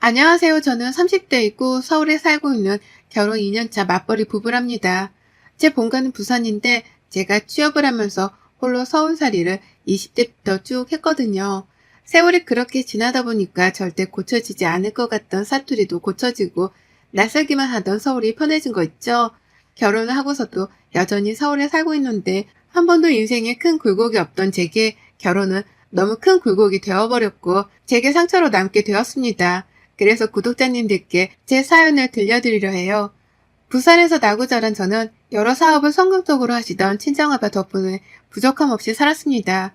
안녕하세요. 저는 30대이고 서울에 살고 있는 결혼 2년차 맞벌이 부부랍니다. 제 본가는 부산인데 제가 취업을 하면서 홀로 서울살이를 20대부터 쭉 했거든요. 세월이 그렇게 지나다 보니까 절대 고쳐지지 않을 것 같던 사투리도 고쳐지고 낯설기만 하던 서울이 편해진 거 있죠? 결혼을 하고서도 여전히 서울에 살고 있는데 한 번도 인생에 큰 굴곡이 없던 제게 결혼은 너무 큰 굴곡이 되어버렸고 제게 상처로 남게 되었습니다. 그래서 구독자님들께 제 사연을 들려드리려 해요. 부산에서 나고 자란 저는 여러 사업을 성공적으로 하시던 친정아빠 덕분에 부족함 없이 살았습니다.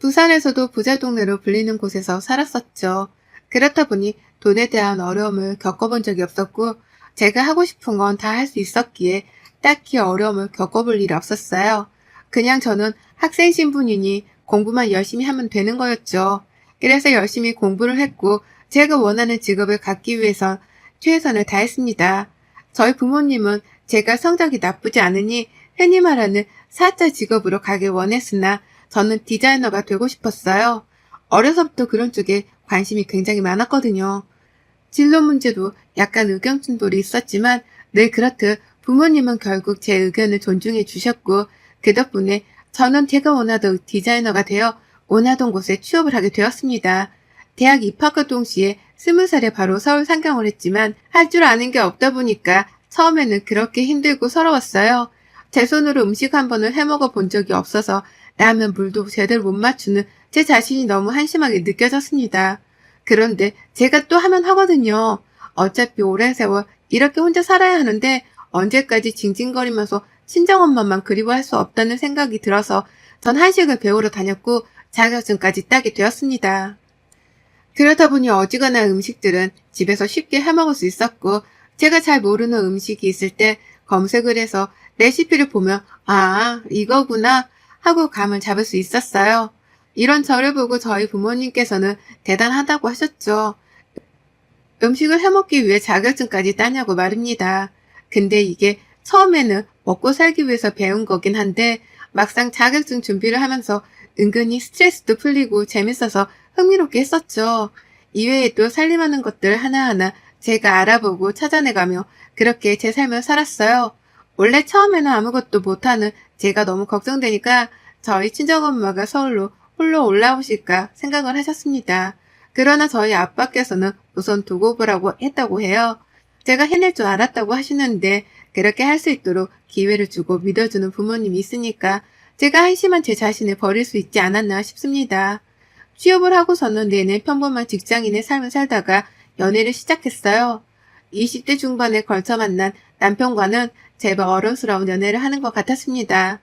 부산에서도 부자 동네로 불리는 곳에서 살았었죠. 그렇다 보니 돈에 대한 어려움을 겪어본 적이 없었고 제가 하고 싶은 건 다 할 수 있었기에 딱히 어려움을 겪어볼 일이 없었어요. 그냥 저는 학생 신분이니 공부만 열심히 하면 되는 거였죠. 그래서 열심히 공부를 했고 제가 원하는 직업을 갖기 위해선 최선을 다했습니다. 저희 부모님은 제가 성적이 나쁘지 않으니 흔히 말하는 사자 직업으로 가길 원했으나 저는 디자이너가 되고 싶었어요. 어려서부터 그런 쪽에 관심이 굉장히 많았거든요. 진로 문제도 약간 의견 충돌이 있었지만 늘 그렇듯 부모님은 결국 제 의견을 존중해 주셨고 그 덕분에 저는 제가 원하던 디자이너가 되어 원하던 곳에 취업을 하게 되었습니다. 대학 입학과 동시에 20살에 바로 서울 상경을 했지만 할 줄 아는 게 없다 보니까 처음에는 그렇게 힘들고 서러웠어요. 제 손으로 음식 한 번을 해먹어 본 적이 없어서 라면 물도 제대로 못 맞추는 제 자신이 너무 한심하게 느껴졌습니다. 그런데 제가 또 하면 하거든요. 어차피 오랜 세월 이렇게 혼자 살아야 하는데 언제까지 징징거리면서 친정엄마만 그리워할 수 없다는 생각이 들어서 전 한식을 배우러 다녔고 자격증까지 따게 되었습니다. 그러다 보니 어지간한 음식들은 집에서 쉽게 해먹을 수 있었고 제가 잘 모르는 음식이 있을 때 검색을 해서 레시피를 보면 아, 이거구나 하고 감을 잡을 수 있었어요. 이런 저를 보고 저희 부모님께서는 대단하다고 하셨죠. 음식을 해먹기 위해 자격증까지 따냐고 말입니다. 근데 이게 처음에는 먹고 살기 위해서 배운 거긴 한데 막상 자격증 준비를 하면서 은근히 스트레스도 풀리고 재밌어서 흥미롭게 했었죠. 이외에도 살림하는 것들 하나하나 제가 알아보고 찾아내가며 그렇게 제 삶을 살았어요. 원래 처음에는 아무것도 못하는 제가 너무 걱정되니까 저희 친정엄마가 서울로 홀로 올라오실까 생각을 하셨습니다. 그러나 저희 아빠께서는 우선 두고 보라고 했다고 해요. 제가 해낼 줄 알았다고 하시는데 그렇게 할 수 있도록 기회를 주고 믿어주는 부모님이 있으니까 제가 한심한 제 자신을 버릴 수 있지 않았나 싶습니다. 취업을 하고서는 내내 평범한 직장인의 삶을 살다가 연애를 시작했어요. 20대 중반에 걸쳐 만난 남편과는 제법 어른스러운 연애를 하는 것 같았습니다.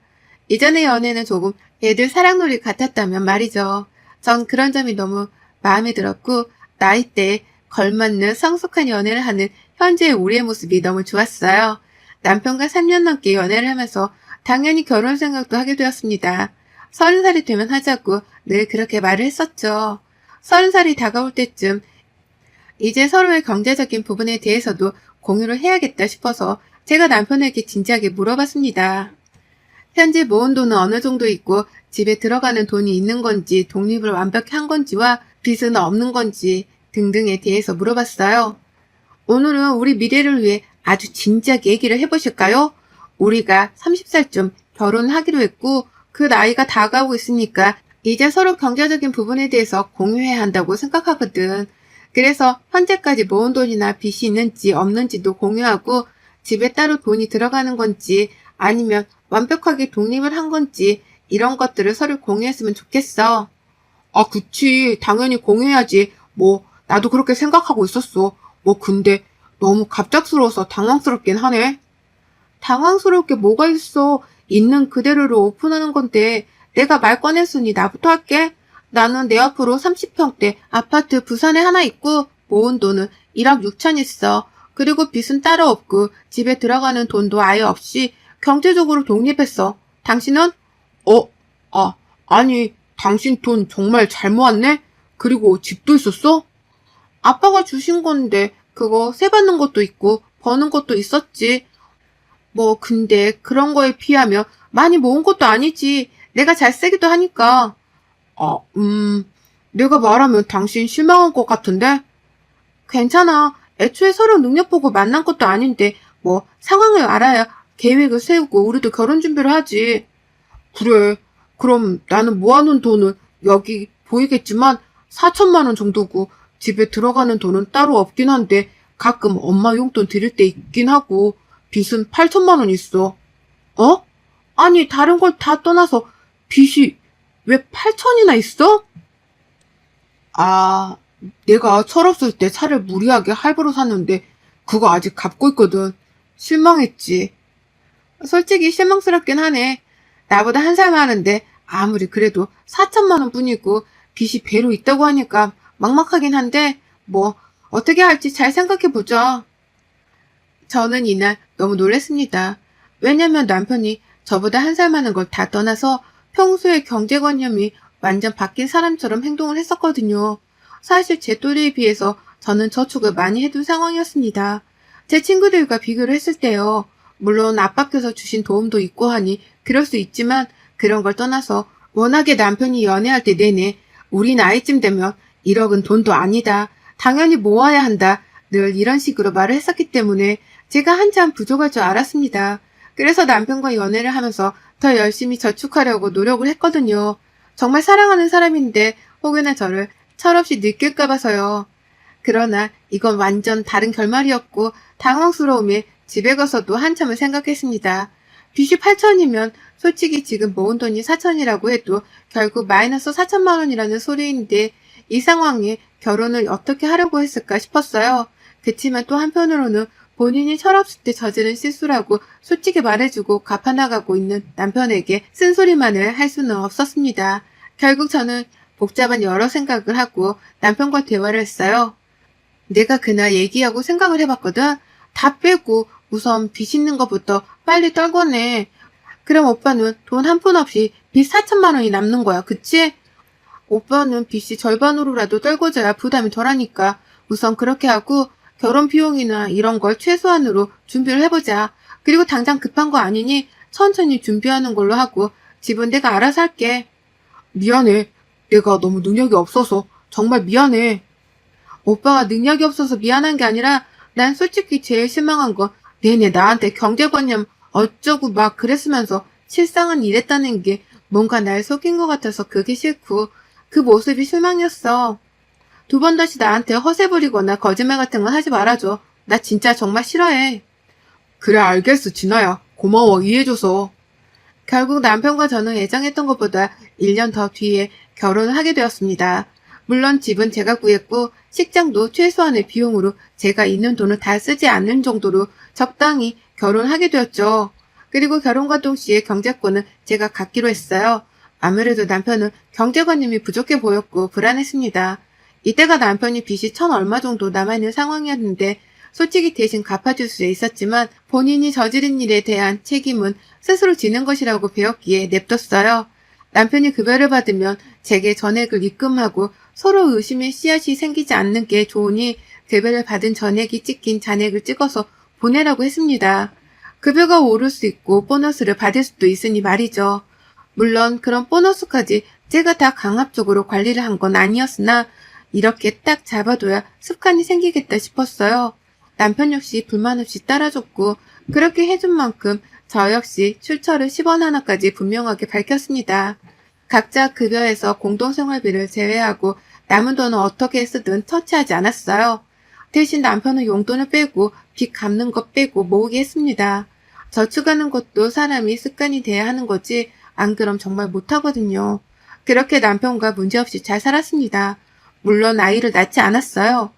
이전의 연애는 조금 애들 사랑놀이 같았다면 말이죠. 전 그런 점이 너무 마음에 들었고 나이대에 걸맞는 성숙한 연애를 하는 현재의 우리의 모습이 너무 좋았어요. 남편과 3년 넘게 연애를 하면서 당연히 결혼 생각도 하게 되었습니다. 30살이 되면 하자고 늘 그렇게 말을 했었죠. 30살이 다가올 때쯤 이제 서로의 경제적인 부분에 대해서도 공유를 해야겠다 싶어서 제가 남편에게 진지하게 물어봤습니다. 현재 모은 돈은 어느 정도 있고 집에 들어가는 돈이 있는 건지 독립을 완벽히 한 건지와 빚은 없는 건지 등등에 대해서 물어봤어요. 오늘은 우리 미래를 위해 아주 진지하게 얘기를 해보실까요? 우리가 30살쯤 결혼하기로 했고 그 나이가 다가오고 있으니까 이제 서로 경제적인 부분에 대해서 공유해야 한다고 생각하거든. 그래서 현재까지 모은 돈이나 빚이 있는지 없는지도 공유하고 집에 따로 돈이 들어가는 건지 아니면 완벽하게 독립을 한 건지 이런 것들을 서로 공유했으면 좋겠어. 아, 그치. 당연히 공유해야지. 나도 그렇게 생각하고 있었어. 근데 너무 갑작스러워서 당황스럽긴 하네. 당황스러울 게 뭐가 있어. 있는 그대로를 오픈하는 건데 내가 말 꺼냈으니 나부터 할게. 나는 내 앞으로 30평대 아파트 부산에 하나 있고 모은 돈은 1억 6천 있어. 그리고 빚은 따로 없고 집에 들어가는 돈도 아예 없이 경제적으로 독립했어. 당신은? 아니 당신 돈 정말 잘 모았네? 그리고 집도 있었어? 아빠가 주신 건데 그거 세받는 것도 있고 버는 것도 있었지. 근데 그런 거에 비하면 많이 모은 것도 아니지. 내가 잘 쓰기도 하니까. 내가 말하면 당신 실망할 것 같은데? 괜찮아. 애초에 서로 능력 보고 만난 것도 아닌데 뭐 상황을 알아야 계획을 세우고 우리도 결혼 준비를 하지. 그래. 그럼 나는 모아놓은 돈은 여기 보이겠지만 4천만 원 정도고 집에 들어가는 돈은 따로 없긴 한데 가끔 엄마 용돈 드릴 때 있긴 하고 빚은 8천만 원 있어. 어? 아니 다른 걸 다 떠나서 빚이 왜 8천이나 있어? 아, 내가 철없을 때 차를 무리하게 할부로 샀는데 그거 아직 갚고 있거든. 실망했지. 솔직히 실망스럽긴 하네. 나보다 한 살 많은데 아무리 그래도 4천만 원 뿐이고 빚이 배로 있다고 하니까 막막하긴 한데 뭐 어떻게 할지 잘 생각해보자. 저는 이날 너무 놀랐습니다. 왜냐면 남편이 저보다 한 살 많은 걸 다 떠나서 평소에 경제관념이 완전 바뀐 사람처럼 행동을 했었거든요. 사실 제 또래에 비해서 저는 저축을 많이 해둔 상황이었습니다. 제 친구들과 비교를 했을 때요. 물론 아빠께서 주신 도움도 있고 하니 그럴 수 있지만 그런 걸 떠나서 워낙에 남편이 연애할 때 내내 우리 나이쯤 되면 1억은 돈도 아니다. 당연히 모아야 한다. 늘 이런 식으로 말을 했었기 때문에 제가 한참 부족할 줄 알았습니다. 그래서 남편과 연애를 하면서 더 열심히 저축하려고 노력을 했거든요. 정말 사랑하는 사람인데 혹여나 저를 철없이 느낄까 봐서요. 그러나 이건 완전 다른 결말이었고 당황스러움에 집에 가서도 한참을 생각했습니다. 빚이 8천이면 솔직히 지금 모은 돈이 4천이라고 해도 결국 마이너스 4천만 원이라는 소리인데 이 상황에 결혼을 어떻게 하려고 했을까 싶었어요. 그치만 또 한편으로는 본인이 철없을 때 저지른 실수라고 솔직히 말해주고 갚아나가고 있는 남편에게 쓴소리만을 할 수는 없었습니다. 결국 저는 복잡한 여러 생각을 하고 남편과 대화를 했어요. 내가 그날 얘기하고 생각을 해봤거든. 다 빼고 우선 빚 있는 것부터 빨리 떨궈내. 그럼 오빠는 돈 한 푼 없이 빚 4천만 원이 남는 거야. 그치? 오빠는 빚이 절반으로라도 떨궈져야 부담이 덜하니까 우선 그렇게 하고 결혼 비용이나 이런 걸 최소한으로 준비를 해보자. 그리고 당장 급한 거 아니니 천천히 준비하는 걸로 하고 집은 내가 알아서 할게. 미안해. 내가 너무 능력이 없어서 정말 미안해. 오빠가 능력이 없어서 미안한 게 아니라 난 솔직히 제일 실망한 건 내내 나한테 경제관념 어쩌고 막 그랬으면서 실상은 이랬다는 게 뭔가 날 속인 것 같아서 그게 싫고 그 모습이 실망이었어. 2번 다시 나한테 허세 부리거나 거짓말 같은 건 하지 말아줘. 나 진짜 정말 싫어해. 그래 알겠어 진아야. 고마워 이해해줘서. 결국 남편과 저는 예정했던 것보다 1년 더 뒤에 결혼을 하게 되었습니다. 물론 집은 제가 구했고 식장도 최소한의 비용으로 제가 있는 돈을 다 쓰지 않는 정도로 적당히 결혼하게 되었죠. 그리고 결혼과 동시에 경제권은 제가 갖기로 했어요. 아무래도 남편은 경제관념이 부족해 보였고 불안했습니다. 이때가 남편이 빚이 1,000 얼마 정도 남아있는 상황이었는데 솔직히 대신 갚아줄 수 있었지만 본인이 저지른 일에 대한 책임은 스스로 지는 것이라고 배웠기에 냅뒀어요. 남편이 급여를 받으면 제게 전액을 입금하고 서로 의심의 씨앗이 생기지 않는 게 좋으니 급여를 받은 전액이 찍힌 잔액을 찍어서 보내라고 했습니다. 급여가 오를 수 있고 보너스를 받을 수도 있으니 말이죠. 물론 그런 보너스까지 제가 다 강압적으로 관리를 한 건 아니었으나 이렇게 딱 잡아둬야 습관이 생기겠다 싶었어요. 남편 역시 불만 없이 따라줬고 그렇게 해준 만큼 저 역시 출처를 10원 하나까지 분명하게 밝혔습니다. 각자 급여에서 공동생활비를 제외하고 남은 돈은 어떻게 쓰든 터치하지 않았어요. 대신 남편은 용돈을 빼고 빚 갚는 것 빼고 모으게 했습니다. 저축하는 것도 사람이 습관이 돼야 하는 거지 안 그럼 정말 못하거든요. 그렇게 남편과 문제없이 잘 살았습니다. 물론 아이를 낳지 않았어요.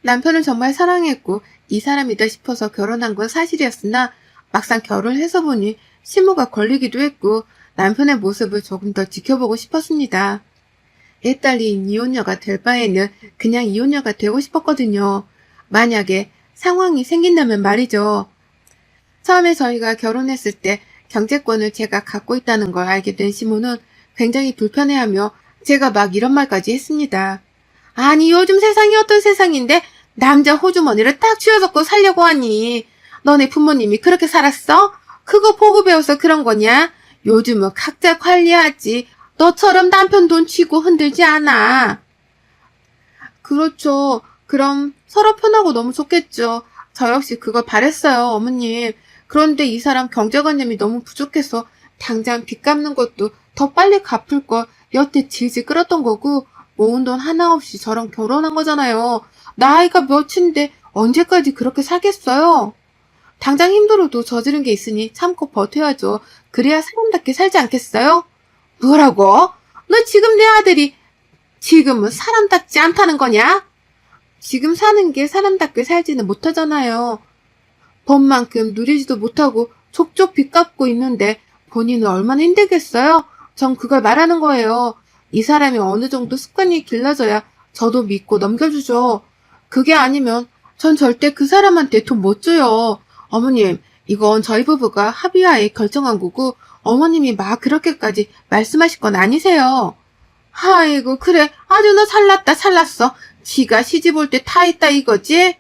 남편은 정말 사랑했고 이 사람이다 싶어서 결혼한 건 사실이었으나 막상 결혼해서 보니 시무가 걸리기도 했고 남편의 모습을 조금 더 지켜보고 싶었습니다. 애딸린 이혼녀가 될 바에는 그냥 이혼녀가 되고 싶었거든요. 만약에 상황이 생긴다면 말이죠. 처음에 저희가 결혼했을 때 경제권을 제가 갖고 있다는 걸 알게 된 시모는 굉장히 불편해하며 제가 막 이런 말까지 했습니다. 아니 요즘 세상이 어떤 세상인데 남자 호주머니를 딱 쥐어잡고 살려고 하니. 너네 부모님이 그렇게 살았어? 그거 보고 배워서 그런 거냐? 요즘은 각자 관리하지. 너처럼 남편 돈 쥐고 흔들지 않아. 그렇죠. 그럼 서로 편하고 너무 좋겠죠. 저 역시 그걸 바랬어요, 어머님. 그런데 이 사람 경제관념이 너무 부족해서 당장 빚 갚는 것도 더 빨리 갚을 걸 여태 질질 끌었던 거고 모은 돈 하나 없이 저랑 결혼한 거잖아요. 나이가 몇인데 언제까지 그렇게 살겠어요? 당장 힘들어도 저지른 게 있으니 참고 버텨야죠. 그래야 사람답게 살지 않겠어요? 뭐라고? 너 지금 내 아들이 지금은 사람답지 않다는 거냐? 지금 사는 게 사람답게 살지는 못하잖아요. 법만큼 누리지도 못하고 족족 빚 갚고 있는데 본인은 얼마나 힘들겠어요? 전 그걸 말하는 거예요. 이 사람이 어느 정도 습관이 길러져야 저도 믿고 넘겨주죠. 그게 아니면 전 절대 그 사람한테 돈 못 줘요. 어머님, 이건 저희 부부가 합의하에 결정한 거고 어머님이 막 그렇게까지 말씀하실 건 아니세요. 아이고 그래 아주 너 잘났다 잘났어. 지가 시집 올 때 타 있다 이거지?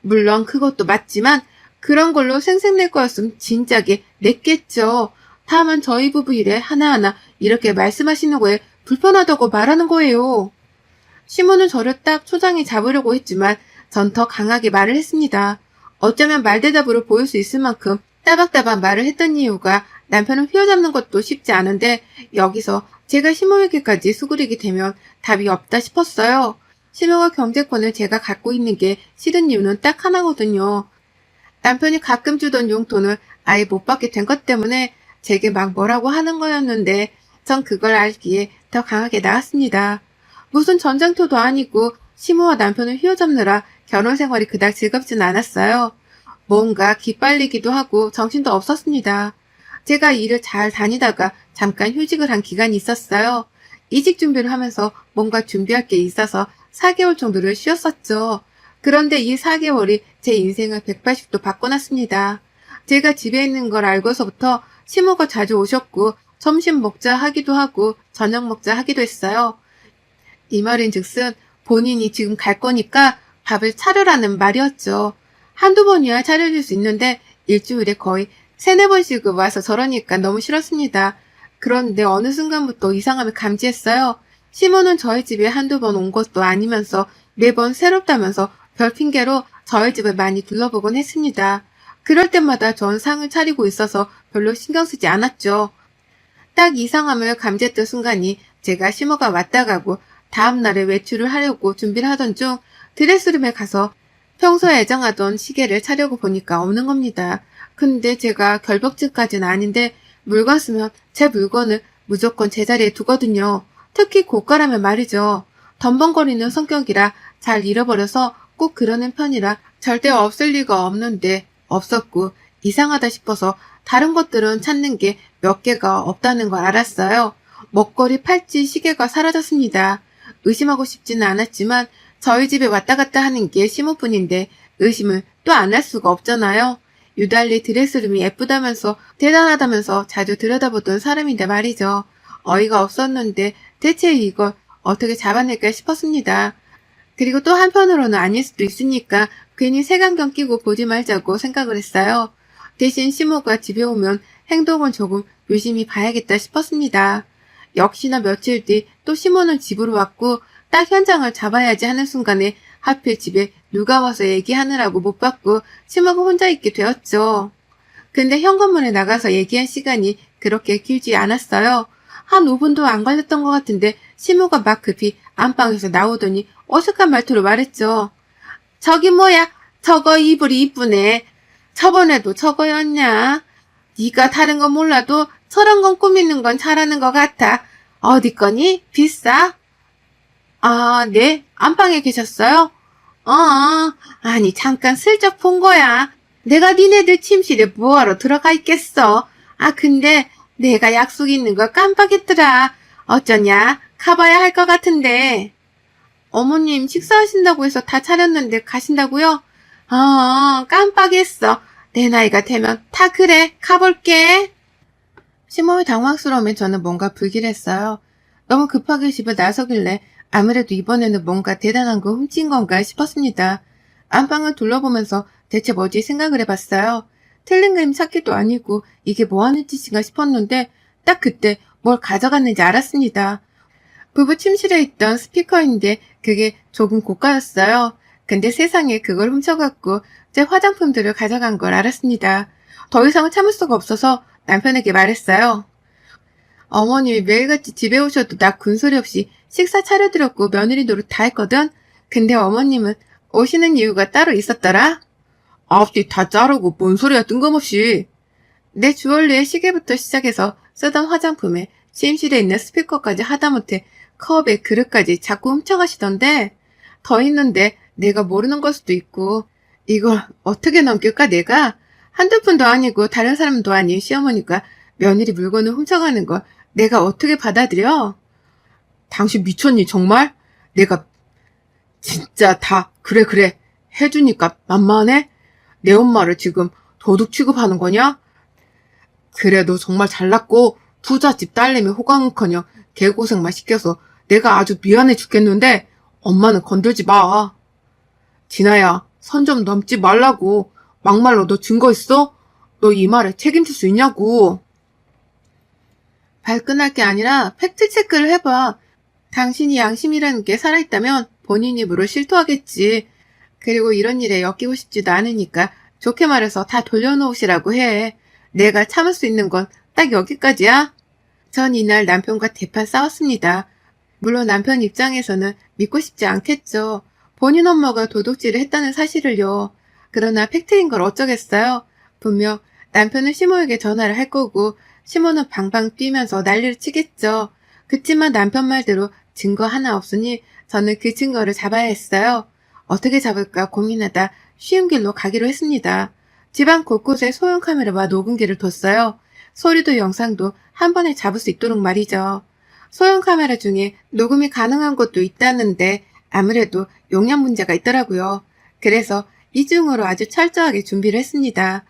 물론 그것도 맞지만 그런 걸로 생색낼 거였으면 진작에 냈겠죠. 다만 저희 부부 일에 하나하나 이렇게 말씀하시는 거에 불편하다고 말하는 거예요. 시모는 저를 딱 초장에 잡으려고 했지만 전 더 강하게 말을 했습니다. 어쩌면 말대답으로 보일 수 있을 만큼 따박따박 말을 했던 이유가 남편을 휘어잡는 것도 쉽지 않은데 여기서 제가 시모에게까지 수그리게 되면 답이 없다 싶었어요. 시모가 경제권을 제가 갖고 있는 게 싫은 이유는 딱 하나거든요. 남편이 가끔 주던 용돈을 아예 못 받게 된 것 때문에 제게 막 뭐라고 하는 거였는데 전 그걸 알기에 더 강하게 나갔습니다. 무슨 전장터도 아니고 시모와 남편을 휘어잡느라 결혼 생활이 그닥 즐겁지는 않았어요. 뭔가 기빨리기도 하고 정신도 없었습니다. 제가 일을 잘 다니다가 잠깐 휴직을 한 기간이 있었어요. 이직 준비를 하면서 뭔가 준비할 게 있어서 4개월 정도를 쉬었었죠. 그런데 이 4개월이 제 인생을 180도 바꿔놨습니다. 제가 집에 있는 걸 알고서부터 시모가 자주 오셨고 점심 먹자 하기도 하고 저녁 먹자 하기도 했어요. 이 말인즉슨 본인이 지금 갈 거니까 밥을 차려라는 말이었죠. 한두 번이야 차려줄 수 있는데 일주일에 거의 3-4번씩 와서 저러니까 너무 싫었습니다. 그런데 어느 순간부터 이상함을 감지했어요. 시모는 저희 집에 한두 번 온 것도 아니면서 매번 새롭다면서 별 핑계로 저희 집을 많이 둘러보곤 했습니다. 그럴 때마다 전 상을 차리고 있어서 별로 신경 쓰지 않았죠. 딱 이상함을 감지했던 순간이 제가 시모가 왔다 가고 다음날에 외출을 하려고 준비를 하던 중 드레스룸에 가서 평소에 애정하던 시계를 차려고 보니까 없는 겁니다. 근데 제가 결벽증까지는 아닌데 물건 쓰면 제 물건을 무조건 제자리에 두거든요. 특히 고가라면 말이죠. 덤벙거리는 성격이라 잘 잃어버려서 꼭 그러는 편이라 절대 없을 리가 없는데 없었고 이상하다 싶어서 다른 것들은 찾는 게 몇 개가 없다는 걸 알았어요. 먹거리, 팔찌, 시계가 사라졌습니다. 의심하고 싶지는 않았지만 저희 집에 왔다 갔다 하는 게 시모뿐인데 의심을 또 안 할 수가 없잖아요. 유달리 드레스룸이 예쁘다면서 대단하다면서 자주 들여다보던 사람인데 말이죠. 어이가 없었는데 대체 이걸 어떻게 잡아낼까 싶었습니다. 그리고 또 한편으로는 아닐 수도 있으니까 괜히 색안경 끼고 보지 말자고 생각을 했어요. 대신 시모가 집에 오면 행동을 조금 유심히 봐야겠다 싶었습니다. 역시나 며칠 뒤 또 시모는 집으로 왔고 딱 현장을 잡아야지 하는 순간에 하필 집에 누가 와서 얘기하느라고 못 봤고 시모가 혼자 있게 되었죠. 근데 현관문에 나가서 얘기한 시간이 그렇게 길지 않았어요. 한 5분도 안 걸렸던 것 같은데 시모가 막 급히 안방에서 나오더니 어색한 말투로 말했죠. 저기 뭐야? 저거 이불이 이쁘네. 저번에도 저거였냐? 네가 다른 건 몰라도 저런 건 꾸미는 건 잘하는 것 같아. 어디 거니? 비싸? 아, 네. 안방에 계셨어요? 아니 잠깐 슬쩍 본 거야. 내가 니네들 침실에 뭐하러 들어가 있겠어. 아 근데 내가 약속 있는 걸 깜빡했더라. 어쩌냐? 가봐야 할 것 같은데. 어머님 식사하신다고 해서 다 차렸는데 가신다고요? 깜빡했어. 내 나이가 되면 다 그래. 가볼게. 시모의 당황스러움에 저는 뭔가 불길했어요. 너무 급하게 집을 나서길래 아무래도 이번에는 뭔가 대단한 거 훔친 건가 싶었습니다. 안방을 둘러보면서 대체 뭐지 생각을 해봤어요. 틀린 그림 찾기도 아니고 이게 뭐하는 짓인가 싶었는데 딱 그때 뭘 가져갔는지 알았습니다. 부부 침실에 있던 스피커인데 그게 조금 고가였어요. 근데 세상에 그걸 훔쳐갖고 제 화장품들을 가져간 걸 알았습니다. 더 이상은 참을 수가 없어서 남편에게 말했어요. 어머님이 매일같이 집에 오셔도 나 군소리 없이 식사 차려드렸고 며느리 노릇 다 했거든? 근데 어머님은 오시는 이유가 따로 있었더라? 아버지 다 자르고 뭔 소리야 뜬금없이. 내 주얼리의 시계부터 시작해서 쓰던 화장품에 침실에 있는 스피커까지 하다못해 컵에 그릇까지 자꾸 훔쳐가시던데 더 있는데 내가 모르는 걸 수도 있고 이걸 어떻게 넘길까 내가? 한두 푼도 아니고 다른 사람도 아닌 시어머니가 며느리 물건을 훔쳐가는 걸 내가 어떻게 받아들여? 당신 미쳤니 정말? 내가 진짜 다 그래 해주니까 만만해? 내 엄마를 지금 도둑 취급하는 거냐? 그래 너 정말 잘났고 부잣집 딸내미 호강은커녕 개고생만 시켜서 내가 아주 미안해 죽겠는데 엄마는 건들지 마. 진아야 선 좀 넘지 말라고. 막말로 너 증거 있어? 너 이 말에 책임질 수 있냐고. 발끈할 게 아니라 팩트체크를 해봐. 당신이 양심이라는 게 살아있다면 본인 입으로 실토하겠지. 그리고 이런 일에 엮이고 싶지도 않으니까 좋게 말해서 다 돌려놓으시라고 해. 내가 참을 수 있는 건 딱 여기까지야. 전 이날 남편과 대판 싸웠습니다. 물론 남편 입장에서는 믿고 싶지 않겠죠. 본인 엄마가 도둑질을 했다는 사실을요. 그러나 팩트인 걸 어쩌겠어요. 분명 남편은 시모에게 전화를 할 거고 시모는 방방 뛰면서 난리를 치겠죠. 그치만 남편 말대로 증거 하나 없으니 저는 그 증거를 잡아야 했어요. 어떻게 잡을까 고민하다 쉬운 길로 가기로 했습니다. 집안 곳곳에 소형 카메라와 녹음기를 뒀어요. 소리도 영상도 한 번에 잡을 수 있도록 말이죠. 소형 카메라 중에 녹음이 가능한 곳도 있다는데 아무래도 용량 문제가 있더라고요. 그래서 이중으로 아주 철저하게 준비를 했습니다.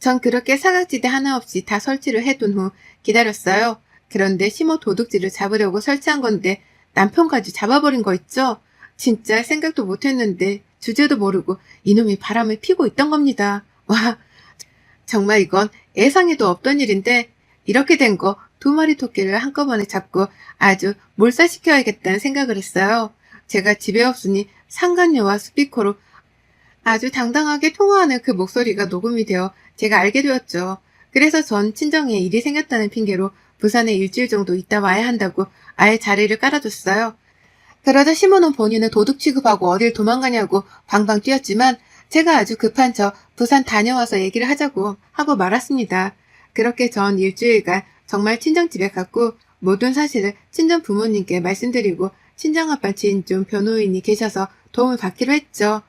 전 그렇게 사각지대 하나 없이 다 설치를 해둔 후 기다렸어요. 그런데 시모 도둑질을 잡으려고 설치한 건데 남편까지 잡아버린 거 있죠? 진짜 생각도 못했는데 주제도 모르고 이놈이 바람을 피고 있던 겁니다. 와, 정말 이건 예상에도 없던 일인데 이렇게 된 거 2마리 토끼를 한꺼번에 잡고 아주 몰살시켜야겠다는 생각을 했어요. 제가 집에 없으니 상간녀와 스피커로 아주 당당하게 통화하는 그 목소리가 녹음이 되어 제가 알게 되었죠. 그래서 전 친정에 일이 생겼다는 핑계로 부산에 일주일 정도 있다 와야 한다고 아예 자리를 깔아줬어요. 그러자 시모는 본인은 도둑 취급하고 어딜 도망가냐고 방방 뛰었지만 제가 아주 급한 척 부산 다녀와서 얘기를 하자고 하고 말았습니다. 그렇게 전 일주일간 정말 친정집에 갔고 모든 사실을 친정 부모님께 말씀드리고 친정아빠 지인 중 변호인이 계셔서 도움을 받기로 했죠.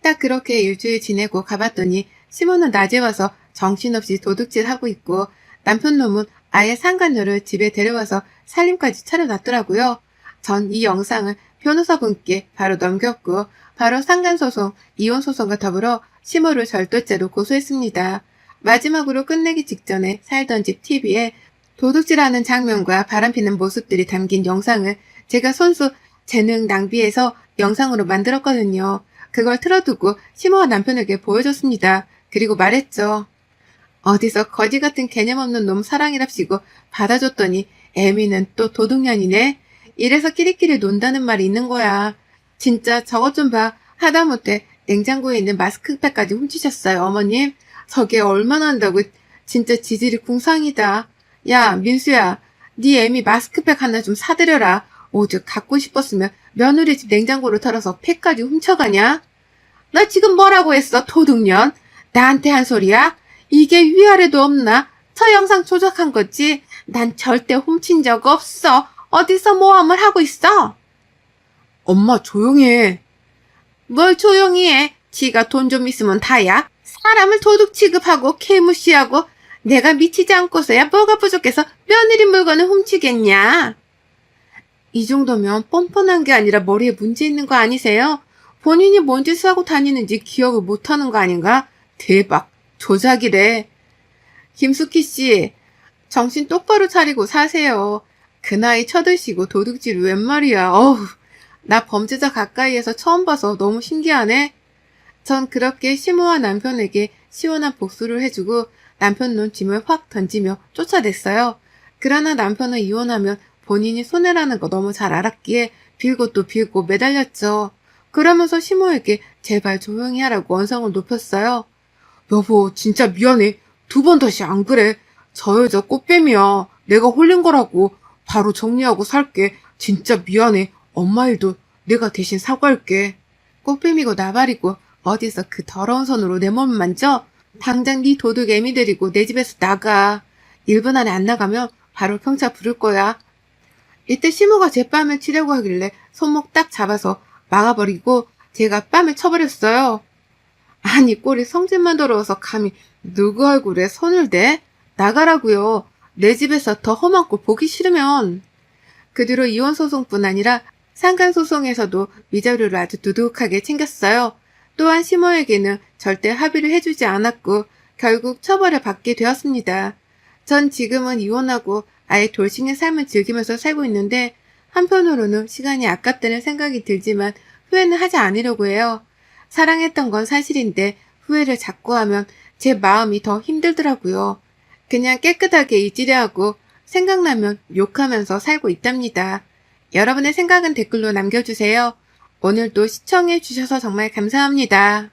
딱 그렇게 일주일 지내고 가봤더니 시모는 낮에 와서 정신없이 도둑질하고 있고 남편 놈은 아예 상간녀를 집에 데려와서 살림까지 차려놨더라고요. 전 이 영상을 변호사분께 바로 넘겼고 바로 상간소송, 이혼소송과 더불어 시모를 절도죄로 고소했습니다. 마지막으로 끝내기 직전에 살던 집 TV에 도둑질하는 장면과 바람피는 모습들이 담긴 영상을 제가 손수 재능 낭비해서 영상으로 만들었거든요. 그걸 틀어두고 시모와 남편에게 보여줬습니다. 그리고 말했죠. 어디서 거지 같은 개념 없는 놈 사랑이랍시고 받아줬더니 애미는 또 도둑년이네. 이래서 끼리끼리 논다는 말이 있는 거야. 진짜 저것 좀 봐. 하다못해 냉장고에 있는 마스크팩까지 훔치셨어요, 어머님. 저게 얼마나 한다고. 진짜 지질이 궁상이다. 야, 민수야. 네 애미 마스크팩 하나 좀 사드려라. 오죽 갖고 싶었으면 며느리 집 냉장고를 털어서 팩까지 훔쳐가냐? 너 지금 뭐라고 했어, 도둑년? 나한테 한 소리야? 이게 위아래도 없나? 저 영상 조작한 거지? 난 절대 훔친 적 없어. 어디서 모함을 하고 있어? 엄마 조용히 해. 뭘 조용히 해? 지가 돈 좀 있으면 다야? 사람을 도둑 취급하고 개무시하고 내가 미치지 않고서야 뭐가 부족해서 며느리 물건을 훔치겠냐? 이 정도면 뻔뻔한 게 아니라 머리에 문제 있는 거 아니세요? 본인이 뭔 짓을 하고 다니는지 기억을 못하는 거 아닌가? 대박, 조작이래. 김숙희 씨, 정신 똑바로 차리고 사세요. 그 나이 쳐드시고 도둑질이 웬 말이야. 어우, 나 범죄자 가까이에서 처음 봐서 너무 신기하네. 전 그렇게 시모와 남편에게 시원한 복수를 해주고 남편 눈 짐을 확 던지며 쫓아냈어요. 그러나 남편은 이혼하면 본인이 손해라는 거 너무 잘 알았기에 빌고 또 빌고 매달렸죠. 그러면서 시모에게 제발 조용히 하라고 언성을 높였어요. 여보, 진짜 미안해. 2번 다시 안 그래. 저 여자 꽃뱀이야. 내가 홀린 거라고. 바로 정리하고 살게. 진짜 미안해. 엄마 일도 내가 대신 사과할게. 꽃뱀이고 나발이고 어디서 그 더러운 손으로 내 몸을 만져? 당장 네 도둑 애미 데리고 내 집에서 나가. 1분 안에 안 나가면 바로 경찰 부를 거야. 이때 시모가 제 뺨을 치려고 하길래 손목 딱 잡아서 막아버리고 제가 뺨을 쳐버렸어요. 아니, 꼴이 성질만 더러워서 감히 누구 얼굴에 손을 대? 나가라고요. 내 집에서 더 험한 꼴 보기 싫으면. 그 뒤로 이혼소송뿐 아니라 상간소송에서도 위자료를 아주 두둑하게 챙겼어요. 또한 시모에게는 절대 합의를 해주지 않았고 결국 처벌을 받게 되었습니다. 전 지금은 이혼하고 아예 돌싱의 삶을 즐기면서 살고 있는데 한편으로는 시간이 아깝다는 생각이 들지만 후회는 하지 않으려고 해요. 사랑했던 건 사실인데 후회를 자꾸 하면 제 마음이 더 힘들더라고요. 그냥 깨끗하게 잊으려 하고 생각나면 욕하면서 살고 있답니다. 여러분의 생각은 댓글로 남겨주세요. 오늘도 시청해주셔서 정말 감사합니다.